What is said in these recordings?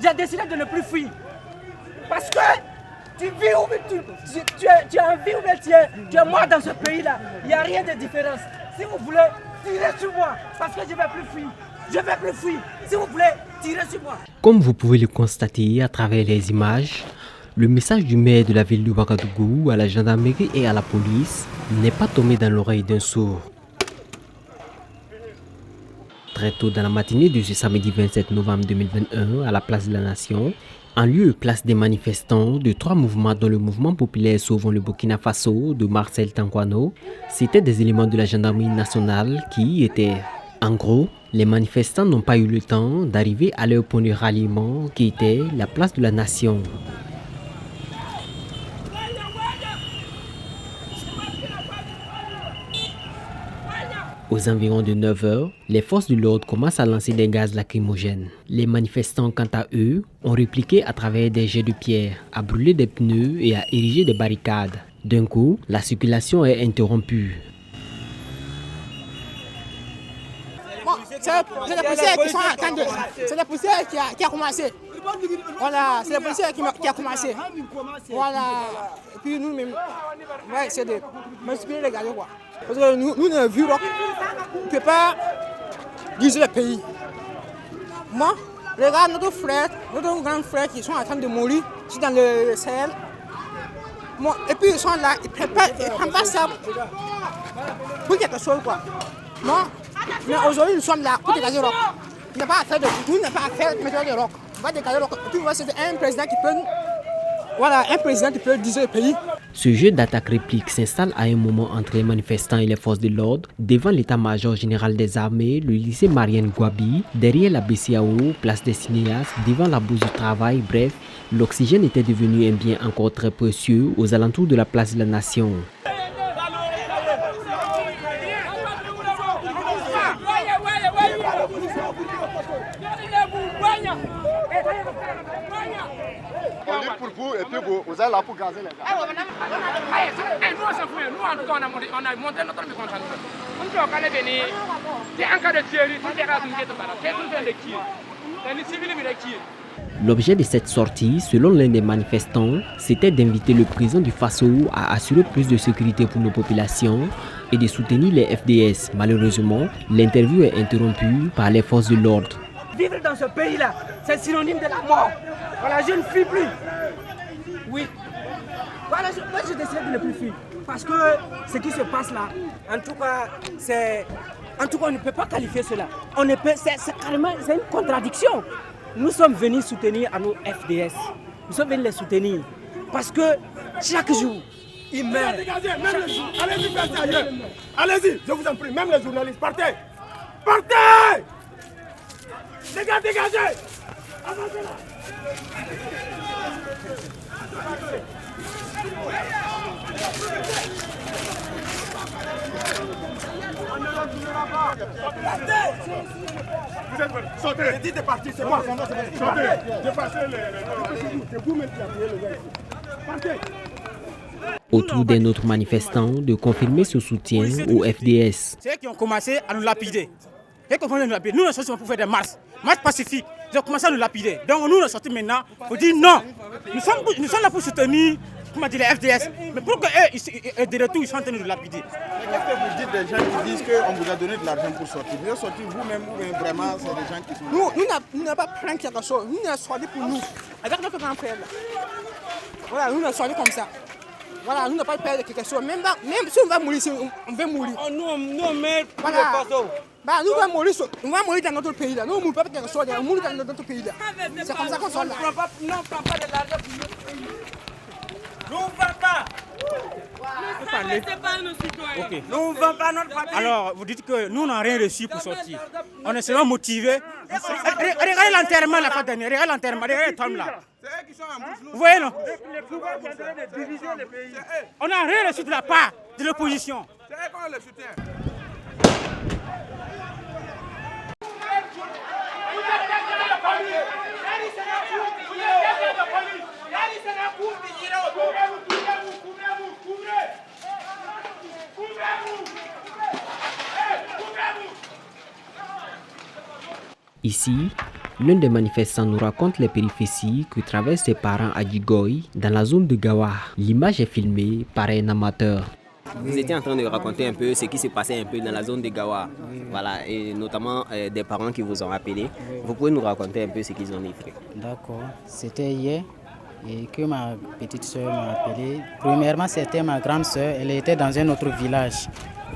j'ai décidé de ne plus fuir. Parce que tu vis ou tu es en vie ou bien tu es mort dans ce pays-là. Il n'y a rien de différence. Si vous voulez, tirez sur moi. Parce que je ne vais plus fuir. Je ne vais plus fuir. Si vous voulez, tirez sur moi. Comme vous pouvez le constater à travers les images, le message du maire de la ville de Ouagadougou à la gendarmerie et à la police n'est pas tombé dans l'oreille d'un sourd. Très tôt dans la matinée de ce samedi 27 novembre 2021, à la place de la Nation, en lieu et place des manifestants de 3 mouvements dont le mouvement populaire Sauvons le Burkina Faso de Marcel Tanguano, c'étaient des éléments de la gendarmerie nationale qui y étaient. En gros, les manifestants n'ont pas eu le temps d'arriver à leur point de ralliement qui était la place de la Nation. Aux environs de 9 h, les forces de l'ordre commencent à lancer des gaz lacrymogènes. Les manifestants, quant à eux, ont répliqué à travers des jets de pierre, à brûler des pneus et à ériger des barricades. D'un coup, la circulation est interrompue. Bon, c'est les policiers qui sont en train de... C'est les policiers qui a commencé. Voilà, c'est les policiers qui a commencé. Voilà. Et puis nous-mêmes, ouais, c'est de multiplier les gars, quoi. Parce que nous, on a vu, on ne peut pas diriger le pays. Moi, regarde notre frère, notre grand frère qui sont en train de mourir, ici dans le Sahel. Bon, et puis ils sont là, ils ne prennent pas ça pour quelque chose, quoi. Non, mais aujourd'hui nous sommes là pour dégager le roc. Il n'y a pas à faire de tout, il n'y a pas à faire de mettre le roc. On va dégager le roc. Et puis c'est un président qui peut... Voilà, un président qui peut diriger le pays. Ce jeu d'attaque-réplique s'installe à un moment entre les manifestants et les forces de l'ordre, devant l'état-major général des armées, le lycée Marianne Gouabi, derrière la BCAO, place des cinéastes, devant la bourse du travail, bref, l'oxygène était devenu un bien encore très précieux aux alentours de la place de la Nation. Pour vous et puis vous êtes là pour gazer les gars. Nous, on s'en fout. Nous, en tout cas, on a monté notre mécontentement. On ne peut pas venir. C'est un cas de tuerie. L'objet de cette sortie, selon l'un des manifestants, c'était d'inviter le président du Faso à assurer plus de sécurité pour nos populations et de soutenir les FDS. Malheureusement, l'interview est interrompue par les forces de l'ordre. Vivre dans ce pays-là, c'est synonyme de la mort. Voilà, je ne fuis plus. Oui. Voilà, moi j'ai décidé de ne plus fuir. Parce que ce qui se passe là, en tout cas, on ne peut pas qualifier cela. C'est carrément une contradiction. Nous sommes venus soutenir à nos FDS. Nous sommes venus les soutenir. Parce que chaque jour, ils meurent. Allez-y, partez ailleurs. Allez-y, je vous en prie, même les journalistes, partez. Partez. Les gars, dégagez. Avancez là. Vous êtes venus. Sortez. J'ai dit de partir, c'est moi. Sortez. Dépassez les... C'est vous-même qui appuyez les gars ici. Partez. Autour d'un autre manifestant de confirmer ce soutien au FDS. C'est eux qui ont commencé à nous lapider. Nous, nous sommes pour faire des marches pacifiques. Ils ont commencé à nous lapider. Donc nous, nous sortis maintenant pour dire non. Nous sommes là pour soutenir, comment dire, les FDS. Mais pour qu'eux, de retour, ils sont en train de nous lapider. Qu'est-ce que vous dites des gens qui disent qu'on vous a donné de l'argent pour sortir? Vous êtes sortis vous-même ou vraiment c'est des gens qui sont... Nous n'avons pas pris quelque chose. Nous, nous sommes sortis pour nous. Avec notre grand frère là. Voilà, nous sommes sortis comme ça. Voilà, nous n'avons pas peur de quelque chose. Même si on va mourir ici, on va mourir. Nous, on met pour voilà. le Faso. Bah, nous on va mourir dans notre pays là. Nous, on ne mourra pas quelque chose, on mourra dans notre pays là. C'est comme ça qu'on sort là. Non, on ne prend pas de l'argent pour notre pays. Nous ne vendons pas. C'est pas nos citoyens. Okay. Nous ne vendons pas notre patrie. Alors, vous dites que nous n'avons rien reçu pour sortir. On est seulement motivés. Regardez l'enterrement la fois dernière. Regardez l'enterrement. Regardez les femmes là. C'est eux qui sont en bouche. Vous voyez non? Les pouvoirs qui sont en train de diviser le pays. On n'a rien reçu de la part de l'opposition. C'est eux qu'on les soutient. Ici, L'un des manifestants nous raconte les péripéties que traversent ses parents à Djigoy, dans la zone de Gawa. L'image est filmée par un amateur. Vous étiez en train de raconter un peu ce qui s'est passé un peu dans la zone de Gawa, voilà, et notamment des parents qui vous ont appelé. Vous pouvez nous raconter un peu ce qu'ils ont fait? D'accord, c'était hier et que ma petite soeur m'a appelé. Premièrement, c'était ma grande soeur, elle était dans un autre village.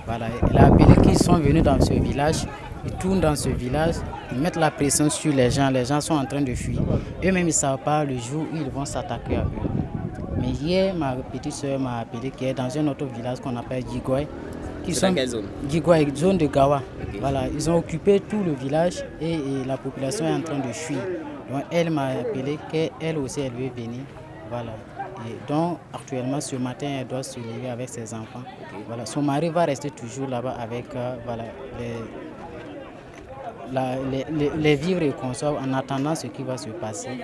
Voilà, elle a appelé qu'ils sont venus dans ce village, ils tournent dans ce village, ils mettent la pression sur les gens sont en train de fuir. Eux-mêmes, ils ne savent pas le jour où ils vont s'attaquer à eux. Mais hier, ma petite soeur m'a appelé qui est dans un autre village qu'on appelle Djigoy. C'est dans quelle zone? Djigoy, zone de Gawa. Okay. Voilà, ils ont occupé tout le village et la population est en train de fuir. Donc elle m'a appelé qu'elle aussi elle veut venir. Voilà. Et donc actuellement ce matin elle doit se lever avec ses enfants. Okay. Voilà. Son mari va rester toujours là-bas avec voilà, les vivres et consorts en attendant ce qui va se passer.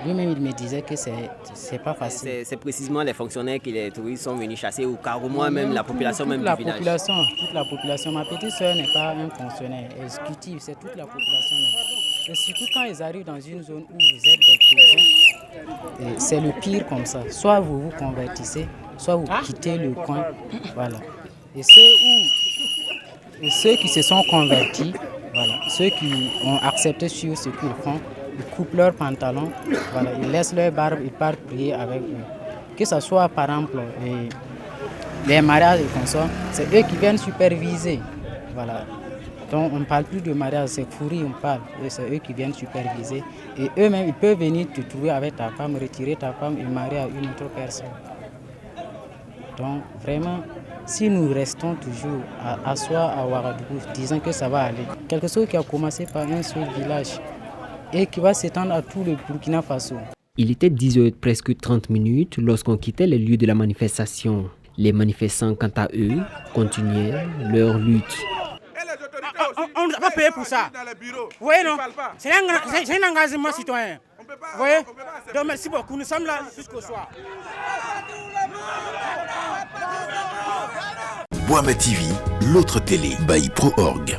Lui-même, il me disait que c'est pas facile. C'est précisément les fonctionnaires qui les touristes sont venus chasser ou carrément même la population même du village? Toute la population. Ma petite soeur n'est pas un fonctionnaire exécutif, c'est toute la population. Et surtout quand ils arrivent dans une zone où vous êtes des chrétiens, c'est le pire comme ça. Soit vous vous convertissez, soit vous quittez le coin. Voilà. Et ceux qui se sont convertis, voilà, ceux qui ont accepté sur ce qu'ils font, ils coupent leurs pantalons, voilà, ils laissent leur barbe, ils partent prier avec eux. Que ce soit par exemple les mariages et consorts, c'est eux qui viennent superviser. Voilà. Donc on ne parle plus de mariage, c'est Fouri, on parle. Et c'est eux qui viennent superviser. Et eux-mêmes, ils peuvent venir te trouver avec ta femme, retirer ta femme et marier à une autre personne. Donc vraiment, si nous restons toujours à soi, à Ouagadougou, disant que ça va aller, quelque chose qui a commencé par un seul village et qui va s'étendre à tout le Burkina Faso. Il était 10h presque 30 minutes lorsqu'on quittait les lieux de la manifestation. Les manifestants, quant à eux, continuaient leur lutte. On ne va pas payer pour ça. Vous voyez, non? C'est un engagement citoyen. Vous voyez? Donc merci beaucoup, nous sommes là jusqu'au soir. Boama TV, l'autre télé by Pro Org.